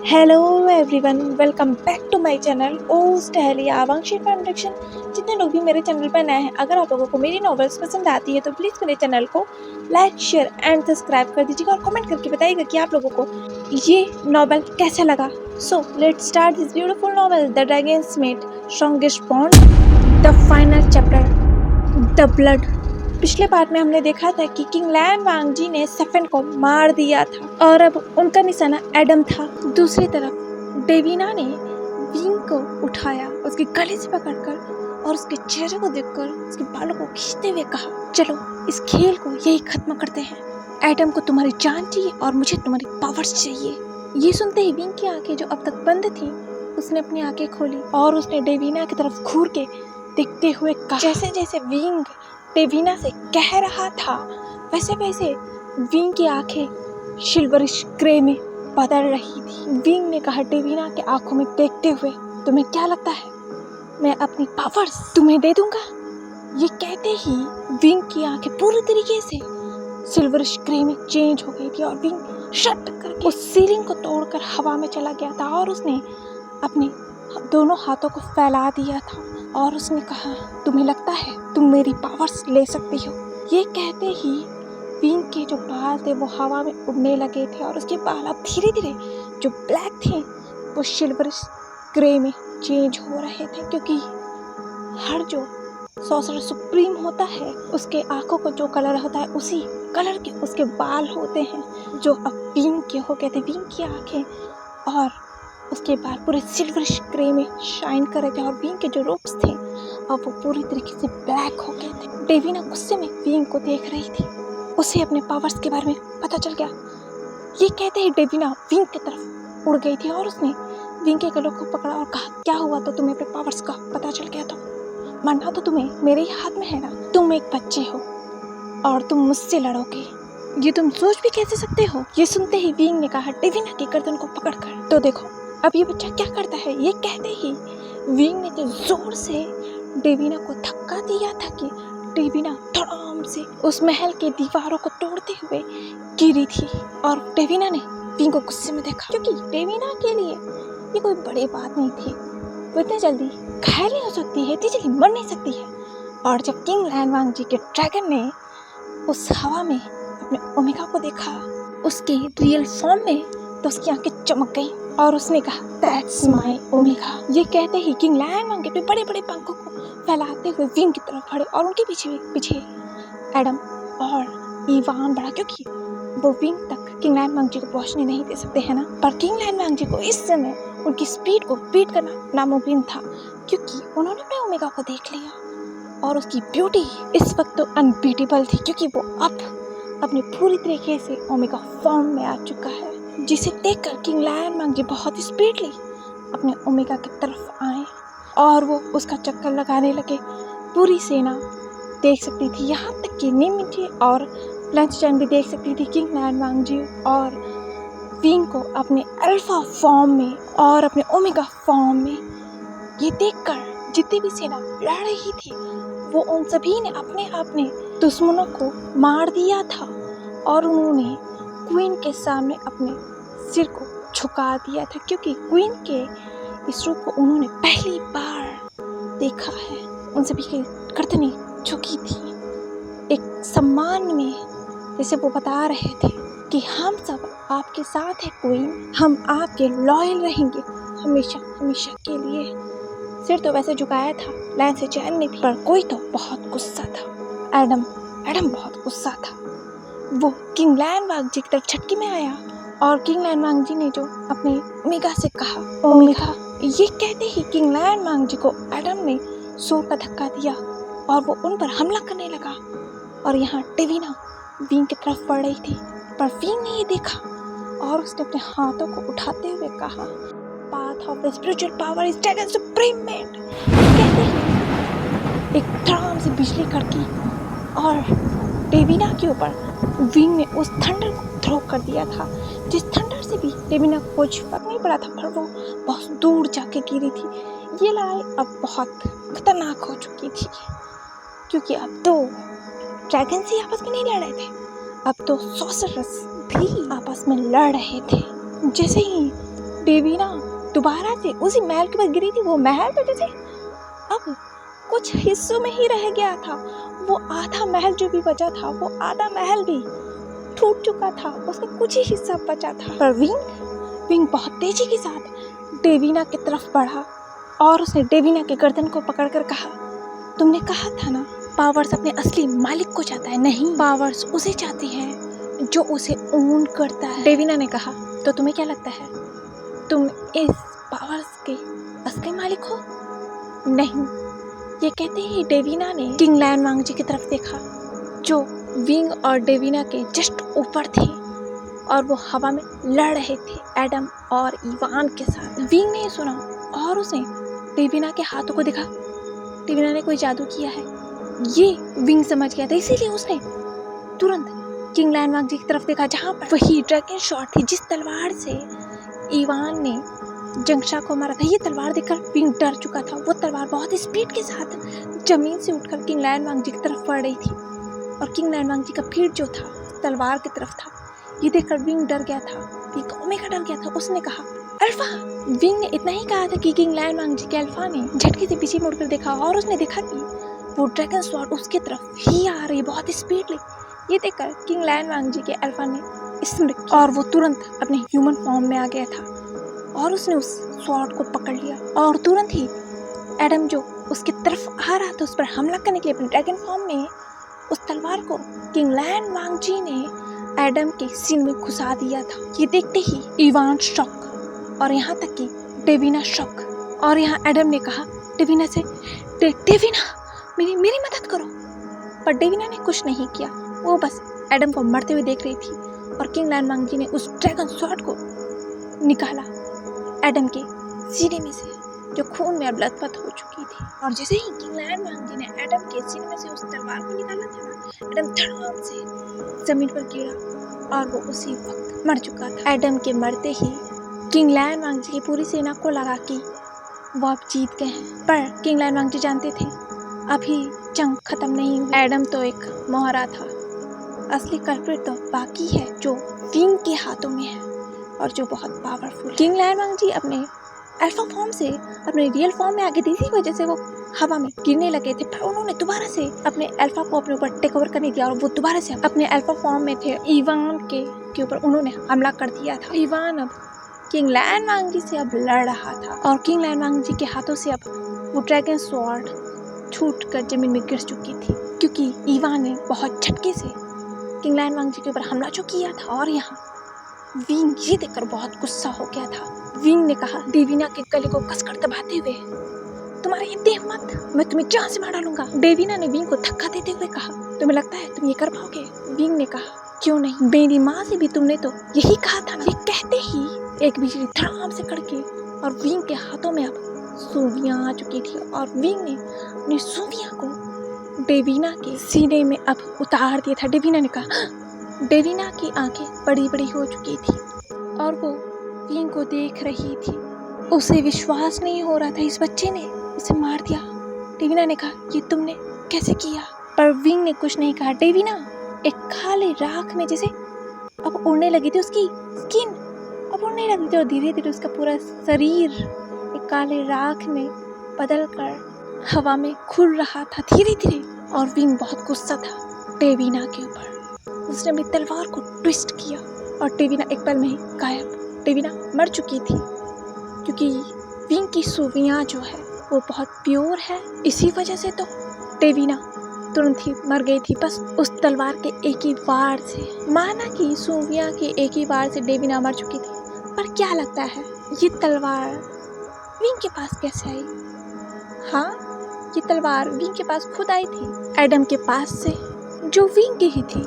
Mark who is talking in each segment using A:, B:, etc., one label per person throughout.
A: Hello everyone, welcome back to my channel ओस्ट टहली आवांशी प्रोडक्शन। जितने लोग भी मेरे चैनल पर नए हैं, अगर आप लोगों को मेरी नॉवेल्स पसंद आती है तो प्लीज़ मेरे चैनल को लाइक, शेयर एंड सब्सक्राइब कर दीजिएगा और कमेंट करके बताइएगा कि आप लोगों को ये नॉवेल कैसा लगा। So let's start this beautiful novel, the dragon's mate strongest bond, the final chapter, the blood. पिछले पार्ट में हमने देखा था कि किंग लैन वांगजी ने सेफन को मार दिया था और अब उनका निशाना एडम था। दूसरी तरफ डेविना ने विंग को उठाया, उसके गले से पकड़कर और उसके चेहरे को देखकर उसके बालों को खींचते हुए कहा, चलो इस खेल को यही खत्म करते हैं। एडम को तुम्हारी जान चाहिए और मुझे तुम्हारी पावर्स चाहिए। ये सुनते ही विंग की आंखें जो अब तक बंद थी, उसने अपनी आंखें खोली और उसने डेविना की तरफ घूर के देखते हुए कहा। जैसे जैसे विंग डेविना से कह रहा था, वैसे वैसे विंग की आंखें सिल्वरिश ग्रे में बदल रही थी। विंग ने कहा डेविना के आंखों में देखते हुए, तुम्हें क्या लगता है मैं अपनी पावर्स तुम्हें दे दूंगा? ये कहते ही विंग की आंखें पूरी तरीके से सिल्वरिश ग्रे में चेंज हो गई थी और विंग शट करके उस सीलिंग को तोड़कर हवा में चला गया था और उसने अपने दोनों हाथों को फैला दिया था और उसने कहा, तुम्हें लगता है तुम मेरी पावर्स ले सकती हो? ये कहते ही विंग के जो बाल थे वो हवा में उड़ने लगे थे और उसके बाल अब धीरे धीरे जो ब्लैक थे वो सिल्वरिश ग्रे में चेंज हो रहे थे, क्योंकि हर जो सॉर्सरर सुप्रीम होता है उसके आंखों को जो कलर होता है उसी कलर के उसके बाल होते हैं, जो अब विंग के हो गए थे। विंग की आंखें और उसके बाल पूरे सिल्वरिश ग्रे में शाइन कर रहे थे और विंग के जो रोब्स थे अब वो पूरी तरीके से ब्लैक हो गए थे। डेविना गुस्से में विंग को देख रही थी, उसे अपने पावर्स के बारे में पता चल गया। ये कहते ही डेविना विंग की तरफ उड़ गई थी और उसने विंग के गलों को पकड़ा और कहा, क्या हुआ तो तुम्हें अपने पावर्स का पता चल गया तो? मरना तो तुम्हें मेरे ही हाथ में है ना। तुम एक बच्चे हो और तुम मुझसे लड़ोगे, ये तुम सोच भी कैसे सकते हो? ये सुनते ही विंग ने कहा डेविना की गर्दन को पकड़कर, तो देखो अब ये बच्चा क्या करता है। ये कहते ही विंग ने तो जोर से डेविना को धक्का दिया था कि डेविना धड़ाम से उस महल के दीवारों को तोड़ते हुए गिरी थी और डेविना ने विंग को गुस्से में देखा, क्योंकि डेविना के लिए ये कोई बड़ी बात नहीं थी। वो इतनी जल्दी घायल नहीं हो सकती है, इतनी जल्दी मर नहीं सकती है। और जब किंग लैन वांगजी के ड्रैगन ने उस हवा में अपने ओमेगा को देखा उसके रियल फॉर्म में, तो उसकी आंखें चमक गई और उसने कहा, दैट्स माय ओमेगा। ये कहते ही किंग लैन वांग अपने बड़े बड़े पंखों को फैलाते हुए विंग की तरफ बढ़े और उनके पीछे पीछे एडम और इवान बढ़ा, क्योंकि वो विंग तक किंग लैन वांग जी को पहुंचने नहीं दे सकते हैं ना। पर किंग लैन वांग जी को इस समय उनकी स्पीड को बीट करना नामुमकिन था, क्योंकि उन्होंने अपने ओमेगा को देख लिया और उसकी ब्यूटी इस वक्त तो अनबीटेबल थी, क्योंकि वो अब अपने पूरी तरीके से ओमेगा फॉर्म में आ चुका है, जिसे देखकर किंग लैन वांग जी बहुत स्पीडली अपने ओमेगा की तरफ आए और वो उसका चक्कर लगाने लगे। पूरी सेना देख सकती थी, यहाँ तक कि निमिटी और लंच टाइम भी देख सकती थी किंग लैन वांग जी और विंग को अपने अल्फा फॉर्म में और अपने ओमेगा फॉर्म में। ये देखकर जितनी भी सेना लड़ रही थी वो उन सभी ने अपने अपने दुश्मनों को मार दिया था और उन्होंने क्वीन के सामने अपने सिर को झुका दिया था, क्योंकि क्वीन के इस रूप को उन्होंने पहली बार देखा है। उन सभी की गर्दनें झुकी थी एक सम्मान में, जैसे वो बता रहे थे कि हम सब आपके साथ हैं क्वीन, हम आपके लॉयल रहेंगे हमेशा हमेशा के लिए। सिर तो वैसे झुकाया था लैन से चैन ने भी, पर कोई तो बहुत गुस्सा था। एडम बहुत गुस्सा था। वो किंग लैन वांग जी की तरफ झटके में आया और किंग लैन वांग जी ने जो अपने ओमेगा से कहा, ओमेगा। ये कहते ही किंग लैन वांग जी को एडम ने जोर का धक्का दिया और वो उन पर हमला करने लगा और यहाँ डेविना विंग की तरफ बढ़ रही थी, पर विंग ने ये देखा और उसने अपने हाथों को उठाते हुए कहा, path of the spiritual power is dragon supreme mate. कहते ही एक धड़ाम से बिजली कड़की और डेविना के ऊपर विंग ने उस थंडर को थ्रो कर दिया था, जिस थंडर से भी डेविना को कुछ फर्क नहीं पड़ा था, पर वो बहुत दूर जाके गिरी थी। ये लड़ाई अब बहुत खतरनाक हो चुकी थी, क्योंकि अब तो ड्रैगन ही आपस में नहीं लड़ रहे थे, अब तो सॉर्सरर्स भी आपस में लड़ रहे थे। जैसे ही डेवीना दोबारा से उसी महल के ऊपर गिरी थी। वो महल तो जैसे अब कुछ हिस्सों में ही रह गया था। वो आधा महल जो भी बचा था, वो आधा महल भी टूट चुका था, उसका कुछ ही हिस्सा बचा था। पर विंग बहुत तेजी के साथ डेवीना की तरफ बढ़ा और उसने डेवीना के गर्दन को पकड़कर कहा, तुमने कहा था ना पावर्स अपने असली मालिक को चाहता है। नहीं, पावर्स उसे चाहती है जो उसे ओन करता है। डेवीना ने कहा, तो तुम्हें क्या लगता है तुम इस पावर्स के असली मालिक हो? नहीं। ये कहते ही डेवीना ने किंग लैन वांगजी की तरफ देखा जो विंग और डेवीना के जस्ट ऊपर थे और वो हवा में लड़ रहे थे एडम और इवान के साथ। विंग ने सुना और उसने डेवीना के हाथों को देखा। डेवीना ने कोई जादू किया है, ये विंग समझ गया था, इसीलिए उसने तुरंत किंग लैन वांगजी की तरफ देखा जहाँ पर वही ड्रैगन शॉट थी जिस तलवार से इवान ने जंगशा को मारा था। ये तलवार देखकर विंग डर चुका था। वो तलवार बहुत स्पीड के साथ जमीन से उठकर किंग लैन वांगजी की तरफ बढ़ रही थी और किंग लैन वांगजी का पीठ जो था तलवार की तरफ था। ये देखकर विंग डर गया था, विंग ओमेगा डर गया था। उसने कहा, अल्फा। विंग ने इतना ही कहा था कि किंग लैन वांगजी के अल्फा ने झटके से पीछे मुड़कर देखा और उसने देखा कि वो ड्रैगन स्वॉर्ड उसके तरफ ही आ रही बहुत स्पीडली। ये देखकर किंग लैन वांगजी के अल्फा ने स्मृत किया और वो तुरंत अपने ह्यूमन फॉर्म में आ गया था और उसने उस स्वॉर्ड को पकड़ लिया और तुरंत ही एडम जो उसकी तरफ आ रहा था उस पर हमला करने के लिए अपने ड्रैगन फॉर्म में उस तलवार को किंग लैन वांगजी ने एडम के सीने में घुसा दिया था। ये देखते ही इवान शॉक और यहाँ तक कि डेवीना शॉक। और यहाँ एडम ने कहा डेवीना से, डेवीना मेरी मदद करो। पर डेवीना ने कुछ नहीं किया, वो बस एडम को मरते हुए देख रही थी और किंग लैन वांगजी ने उस ड्रैगन स्वॉर्ड को निकाला एडम के सीने में से जो खून में अब लथपथ हो चुकी थी। और जैसे ही किंग लैन वांगजी ने एडम के सीने में से उस तलवार को निकाला था ना, एडम धड़ाम से जमीन पर गिरा और वो उसी वक्त मर चुका था। एडम के मरते ही किंग लैन वांगजी की पूरी सेना को लगा कि वो अब जीत गए हैं। पर किंग लैन वांगजी जानते थे अभी जंग खत्म नहीं हुई। एडम तो एक मोहरा था, असली कल्प्रिट तो बाकी है जो विंग के हाथों में है और जो बहुत पावरफुल। किंग लैन वांगजी अपने अल्फा फॉर्म से अपने रियल फॉर्म में आ गए थे, इसी वजह से वो हवा में गिरने लगे थे। पर उन्होंने दोबारा से अपने अल्फा को अपने ऊपर टेक ओवर करने दिया और वो दोबारा से अपने अल्फा फॉर्म में थे। इवान के ऊपर उन्होंने हमला कर दिया था। इवान अब किंग लैन वांगजी से अब लड़ रहा था और किंग लैन वांगजी के हाथों से अब वो ड्रैगन स्वॉर्ड छूट कर जमीन में गिर चुकी थी क्योंकि इवान ने बहुत झटके से किंग लैन वांगजी के ऊपर हमला जो किया था। और यहाँ विंग ये देखकर बहुत गुस्सा हो गया था। विंग ने कहा डेवीना के गले को कसकर दबाते हुए, तुम्हारी इतनी हिम्मत, मैं तुम्हें जान से मार डालूंगा। डेवीना ने विंग को धक्का देते हुए कहा, तुम्हें लगता है तुम ये कर पाओगे? विंग ने कहा, क्यों नहीं, मेरी माँ से भी तुमने तो यही कहा था ना। ये कहते ही एक बिजली धड़ाम से कड़की और विंग के हाथों में अब सूवियां आ चुकी थी और विंग ने अपनी सूवियां को डेवीना के सीने में अब उतार दिया था। डेवीना ने कहा, डेवीना की आंखें बड़ी बड़ी हो चुकी थी और वो विंग को देख रही थी। उसे विश्वास नहीं हो रहा था इस बच्चे ने उसे मार दिया। डेवीना ने कहा, ये तुमने कैसे किया? पर विंग ने कुछ नहीं कहा। डेवीना एक काले राख में जैसे अब उड़ने लगी थी, उसकी स्किन अब उड़ने लगी थी और धीरे धीरे उसका पूरा शरीर एक काले राख में बदलकर हवा में खुल रहा था धीरे धीरे। और विंग बहुत गुस्सा था डेवीना के ऊपर। उसने अपनी तलवार को ट्विस्ट किया और डेवीना एक पल में ही गायब। डेवीना मर चुकी थी क्योंकि विंग की सूवियां जो है वो बहुत प्योर है, इसी वजह से तो डेवीना तुरंत ही मर गई थी बस उस तलवार के एक ही वार से। माना कि सूवियां के एक ही वार से डेवीना मर चुकी थी, पर क्या लगता है ये तलवार विंग के पास कैसे आई? हाँ, ये तलवार विंग के पास खुद आई थी, एडम के पास से जो विंग की ही थी।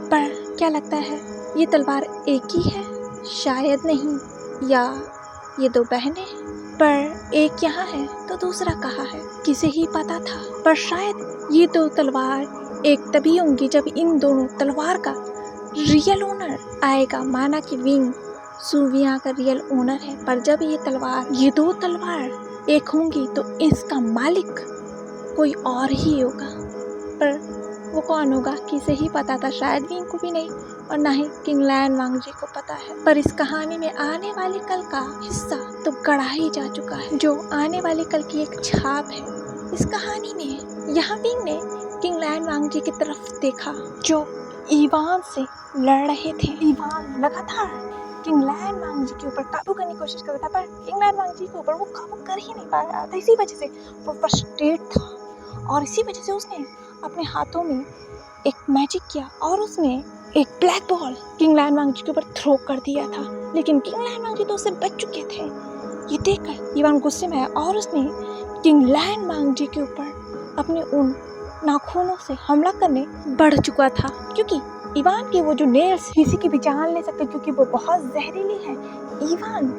A: पर क्या लगता है ये तलवार एक ही है? शायद नहीं, या ये दो बहनें, पर एक यहाँ है तो दूसरा कहाँ है किसे ही पता था। पर शायद ये दो तलवार एक तभी होंगी जब इन दोनों तलवार का रियल ओनर आएगा। माना कि विंग सूवियां का रियल ओनर है, पर जब ये दो तलवार एक होंगी तो इसका मालिक कोई और ही होगा। पर वो कौन होगा किसे ही पता था, शायद विंग को भी नहीं और ना ही किंग लैन वांगजी को पता है। पर इस कहानी में आने वाले कल का हिस्सा तो गढ़ा ही जा चुका है, जो आने वाले कल की एक छाप है इस कहानी में। यहाँ विंग ने किंग लैन वांगजी की तरफ देखा जो इवान से लड़ रहे थे। इवान लगातार किंग लैन वांगजी के ऊपर काबू करने की कोशिश कर रहा था, पर किंग लैन वांगजी के ऊपर वो काबू कर ही नहीं पा रहा था। इसी वजह से वो फ्रस्ट्रेट था और इसी वजह से उसने अपने हाथों में एक मैजिक किया और उसने एक ब्लैक बॉल किंग लैन वांगजी के ऊपर थ्रो कर दिया था। लेकिन किंग लैन वांगजी तो उससे बच चुके थे। ये देखकर इवान गुस्से में आया और उसने किंग लैन वांगजी के ऊपर अपने उन नाखूनों से हमला करने बढ़ चुका था, क्योंकि इवान के वो जो नेल्स किसी की भी जान ले सकते, क्योंकि वो बहुत जहरीली है। इवान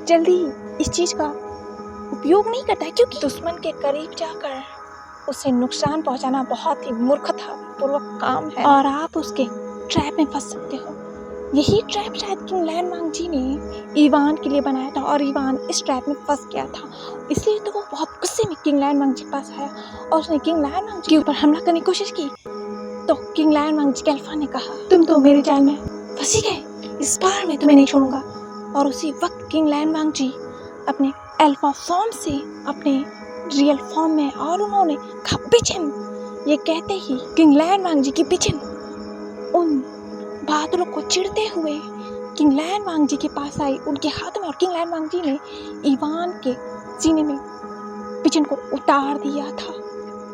A: जल्दी इस चीज का उपयोग नहीं करता है, क्योंकि दुश्मन के करीब जाकर उसे नुकसान पहुंचाना बहुत ही मूर्खतापूर्वक काम है और आप उसके ट्रैप में फंस सकते हो। यही ट्रैप शायद किंग लैन वांगजी ने इवान के लिए बनाया था और इवान इस ट्रैप में फंस गया था। इसलिए तो वो बहुत गुस्से में किंग लैन वांगजी के पास आया और उसने किंग लैन वांगजी के ऊपर हमला करने की कोशिश की। तो किंग लैन वांगजी के अल्फा ने कहा, तुम तो मेरे जाल में फंसी गए, इस बार मैं तुम्हें नहीं छोड़ूंगा। और उसी वक्त किंग लैन वांगजी अपने अल्फा फॉर्म से अपने रियल फॉर्म में और उन्होंने कहा पिजन। ये कहते ही किंग लैन वांगजी की पिजन उन बादलों को चिढ़ते हुए किंग लैन वांगजी के पास आई उनके हाथ में, और किंग लैन वांगजी ने इवान के सीने में पिजन को उतार दिया था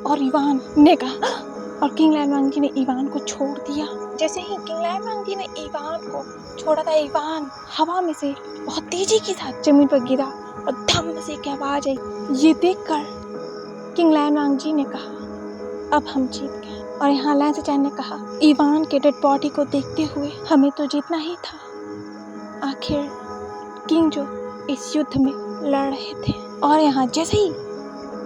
A: और इवान ने कहा और किंग लैन वांगजी ने इवान को छोड़ दिया। जैसे ही किंग लैन वांगजी ने इवान को छोड़ा था, इवान हवा में से बहुत तेजी के साथ जमीन पर गिरा और धम से एक आवाज आई। ये देखकर किंग लैन वांगजी ने कहा अब हम जीत गए। और यहाँ लैन सचान ने कहा इवान के डेड बॉडी को देखते हुए हमें तो जीतना ही था, आखिर किंग जो इस युद्ध में लड़ रहे थे। और यहाँ जैसे ही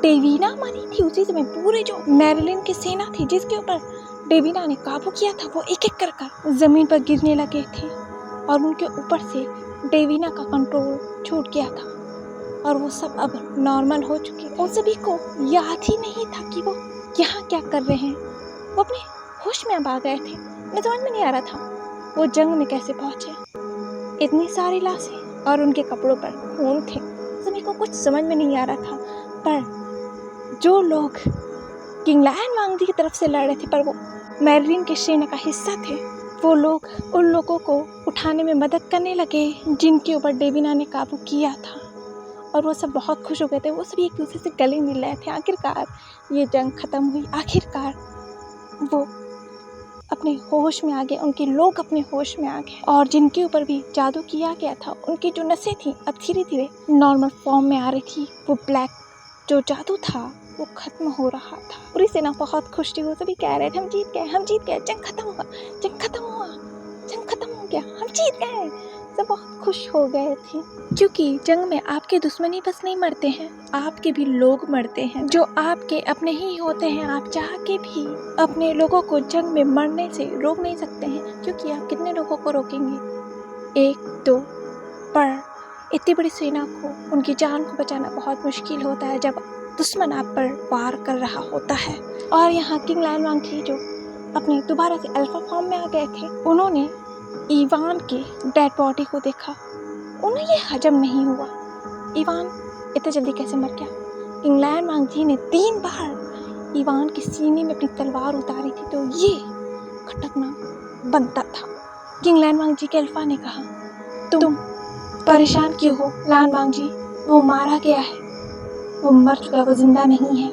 A: डेवीना मरी थी, उसी समय पूरे जो मैरिलिन की सेना थी जिसके ऊपर डेवीना ने काबू किया था, वो एक एक कर जमीन पर गिरने लगे थे और उनके ऊपर से डेवीना का कंट्रोल छूट गया था और वो सब अब नॉर्मल हो चुके थे। उन सभी को याद ही नहीं था कि वो यहाँ क्या कर रहे हैं। वो अपने होश में अब आ गए थे। उन्हें समझ में नहीं आ रहा था वो जंग में कैसे पहुंचे। इतनी सारी लाशें और उनके कपड़ों पर खून थे, सभी को कुछ समझ में नहीं आ रहा था। पर जो लोग किंग लैन वांगजी की तरफ से लड़ रहे थे पर वो मैरिलिन के सेना का हिस्सा थे, वो लोग उन लोगों को उठाने में मदद करने लगे जिनके ऊपर डेवीना ने काबू किया था और वो सब बहुत खुश हो गए थे। वो सभी एक दूसरे से गले मिल रहे थे। आखिरकार ये जंग खत्म हुई, आखिरकार वो अपने होश में आ गए, उनके लोग अपने होश में आ गए और जिनके ऊपर भी जादू किया गया था उनकी जो नसें थी अब धीरे धीरे नॉर्मल फॉर्म में आ रही थी। वो ब्लैक जो जादू था वो खत्म हो रहा था। पूरी सेना बहुत खुश थी। वो सभी कह रहे थे हम जीत गए, हम जीत गए, जंग खत्म हुआ, जंग खत्म हुआ, जंग खत्म हो गया, हम जीत गए। सब बहुत खुश हो गए थे, क्योंकि जंग में आपके दुश्मन ही बस नहीं मरते हैं, आपके भी लोग मरते हैं जो आपके अपने ही होते हैं। आप चाह के भी अपने लोगों को जंग में मरने से रोक नहीं सकते हैं, क्योंकि आप कितने लोगों को रोकेंगे, एक दो। पर इतनी बड़ी सेना को उनकी जान को बचाना बहुत मुश्किल होता है जब दुश्मन आप पर वार कर रहा होता है। और यहाँ किंग लैन वांगजी जो अपने दोबारा से अल्फा फॉर्म में आ गए थे, उन्होंने इवान के डेड बॉडी को देखा। उन्हें ये हजम नहीं हुआ, इवान इतने जल्दी कैसे मर गया। किंग लैन वांगजी ने 3 बार इवान के सीने में अपनी तलवार उतारी थी, तो ये खटकना बनता था। किंग लैन वांगजी के अल्फा ने कहा तुम परेशान क्यों हो लैन वांगजी, वो मारा गया है, वो मर चुका, वो जिंदा नहीं है।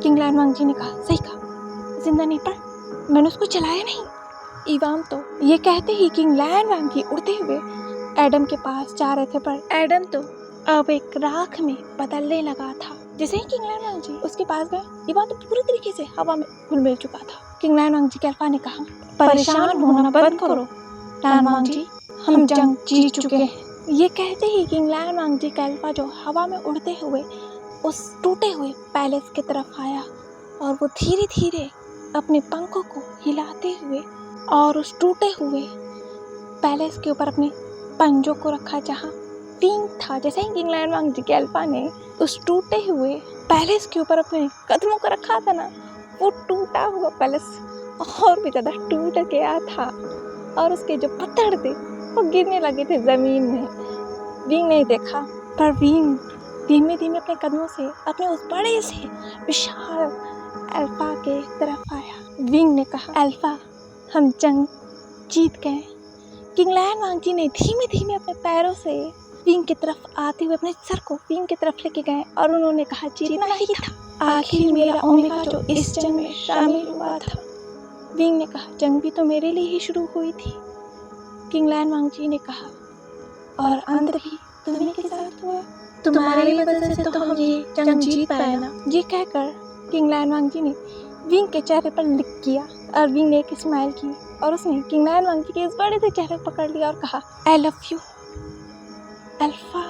A: किंग लैन वांगजी ने कहा सही कहा, जिंदा नहीं, पर मैंने उसको चलाया नहीं। इवान तो ये कहते ही किंग लैन वांगजी उड़ते हुए एडम के पास जा रहे थे, पर एडम तो अब एक राख में बदलने लगा था। जैसे ही किंग लैन वांगजी उसके पास गए, इवान तो पूरी तरीके से हवा में घुल मिल चुका था। किंग लैन वांगजी के अल्फा ने कहा परेशान होना बंद करो लैन वांगजी, हम जंग जीत चुके हैं। ये कहते ही किंग लैन वांगजी का अल्फा जो हवा में उड़ते हुए उस टूटे हुए पैलेस की तरफ आया और वो धीरे धीरे अपने पंखों को हिलाते हुए और उस टूटे हुए पैलेस के ऊपर अपने पंजों को रखा जहाँ विंग था। जैसे ही किंग लैन वांगजी के अल्फा ने उस टूटे हुए पैलेस के ऊपर अपने कदमों को रखा था ना, वो टूटा हुआ पैलेस और भी ज़्यादा टूट गया था और उसके जो पत्थर थे वो गिरने लगे थे ज़मीन में। विंग ने देखा, पर विंग धीमे धीमे अपने कदमों से अपने उस बड़े से विशाल अल्फा के तरफ आया। विंग ने कहा, अल्फा, हम जंग जीत गए। किंग लायन वांग ने धीमे धीमे अपने पैरों से विंग की तरफ आते हुए अपने सर को विंग की तरफ लेके गए और उन्होंने कहा, जीतना ही था। आखिर मेरा ओमेगा जो इस जंग में शामिल हुआ था। विंग ने कहा, जंग भी तो मेरे लिए ही शुरू हुई थी। किंग लायन वांग ने कहा, और अंत भी तुम्हीं के साथ हुआ। तुम्हारी वजह से तो हम ये जंग जीत पाए ना। ये कहकर किंग लायन वांग ने विंग के चेहरे पर लिख किया और विंग ने एक स्माइल की और उसने किंग लायन वांग के इस बड़े से चेहरे को पकड़ लिया और कहा, I love you alpha.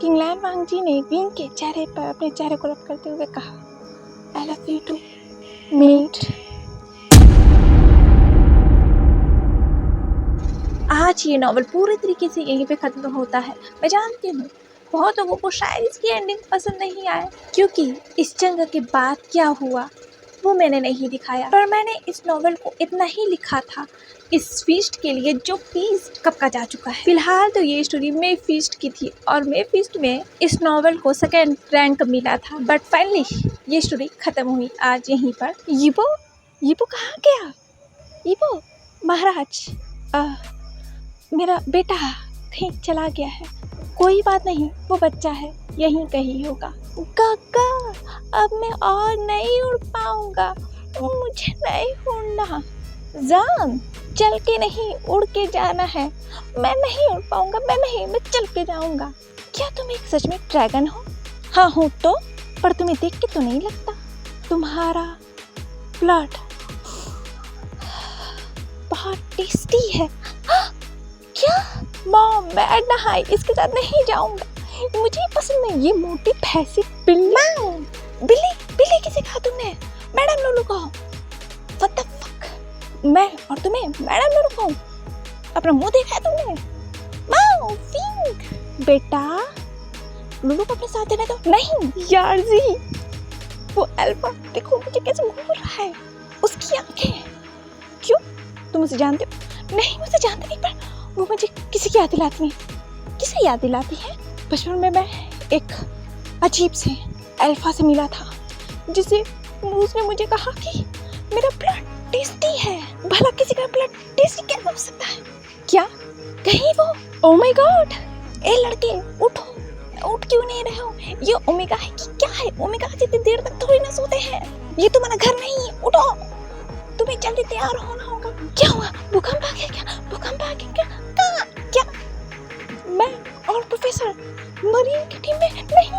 A: King lion Wang ने विंग के चेहरे पर अपने चेहरे को रब करते हुए कहा, I love you too mate. आज ये नॉवल पूरे तरीके से यहीं पे ख़त्म होता है। मैं जानती हूँ बहुत लोगों को शायद इसकी एंडिंग पसंद नहीं आए, क्योंकि इस जंग के बाद क्या हुआ वो मैंने नहीं दिखाया, पर मैंने इस नॉवल को इतना ही लिखा था इस फीस्ट के लिए जो फीस्ट कब का जा चुका है। फिलहाल तो ये स्टोरी मे फीस्ट की थी और मे फीस्ट में इस नॉवल को सेकेंड रैंक मिला था, बट फाइनली ये स्टोरी ख़त्म हुई आज यहीं पर। यीबो कहाँ गया? यीबो महाराज, मेरा बेटा कहीं चला गया है। कोई बात नहीं, वो बच्चा है, यहीं कहीं होगा। काका, अब मैं और नहीं उड़ पाऊंगा, मुझे नहीं उड़ना। जान, चल के नहीं उड़ के जाना है। मैं नहीं उड़ पाऊंगा, मैं चल के जाऊंगा। क्या तुम एक सच में ड्रैगन हो? हाँ हूँ तो, पर तुम्हें देख के तो नहीं लगता। तुम्हारा ब्लड बहुत टेस्टी है। क्या मॉम, मैं एडना हाई इसके साथ नहीं जाऊंगा, मुझे पसंद नहीं। ये मोटी भैंसी बिल्ली किसे कहा तुमने? मैडम लोलू कहो। व्हाट द फक, मैं और तुम्हें मैडम लोलू कहूं? अपना मुंह देखा है तुमने? माँ विंग, बेटा लोलू को अपने साथ देने दो। नहीं यार जी, वो अल्फा देखो मुझे कैसे घूर रहा है, उसकी आंखें। क्यों, तुम उसे जानते हो? नहीं, मुझे जानते नहीं, पर वो मुझे किसी की याद दिलाती है। किसे याद दिलाती है? बचपन में मैं एक अजीब से अल्फा से मिला था, जिसे उसने मुझे कहा कि मेरा ब्लड टेस्टी है। भला किसी का ब्लड टेस्टी कैसे हो सकता है? क्या कहीं वो, ओह माय गॉड, ए लड़के उठो, उठ क्यों नहीं रहे हो? ये ओमेगा है कि क्या है? ओमेगा जितनी देर तक थोड़ी ना सोते हैं, ये तुम्हारा घर नहीं है, उठो, तुम्हें जल्दी तैयार होना होगा। क्या हुआ? भूकंप आ गया क्या? भूकंप आ गया क्या? क्या? मैं और प्रोफेसर मरीन की टीम में नहीं,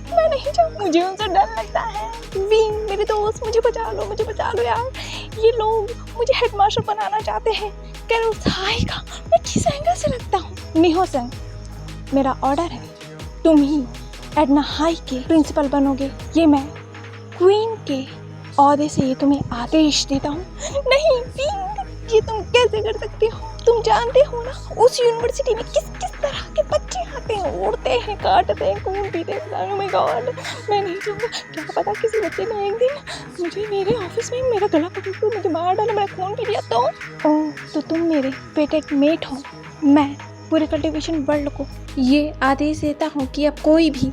A: मैं नहीं जाऊँ, मुझे उनसे डर लगता है। विंग, मेरे दोस्त, मुझे बचा लो यार। ये लोग मुझे हेडमास्टर बनाना चाहते हैं। कैरोस हाई का मैं किस एंगल से लगता हूँ? निहो संग, मेरा ऑर्डर है, तुम ही एडना हाई के प्रिंसिपल बनोगे। ये मैं क्वीन के ओहदे से ये तुम्हें आदेश देता हूँ। नहीं विंग, ये तुम कैसे कर सकते हो? तुम जानते हो ना उस यूनिवर्सिटी में किस किस तरह के बच्चे आते हैं, उड़ते हैं, काटते हैं, खून पीते हैं। ओह माय गॉड, मैं नहीं चाहूँगा। क्या पता किसी बच्चे ने एक दिन मुझे मेरे ऑफिस में मेरा गला पकड़ कर मुझे मार डाला, मेरा खून पी लिया तो? ओह, तो तुम मेरे पेटेड मेट हो। मैं पूरे कल्टिवेशन वर्ल्ड को ये आदेश देता हूँ कि अब कोई भी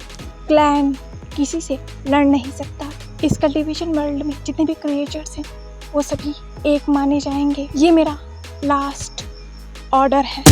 A: क्लैन किसी से लड़ नहीं सकता। इस कल्टिवेशन वर्ल्ड में जितने भी क्रिएचर्स हैं वो सभी एक माने जाएंगे। ये मेरा लास्ट ऑर्डर है।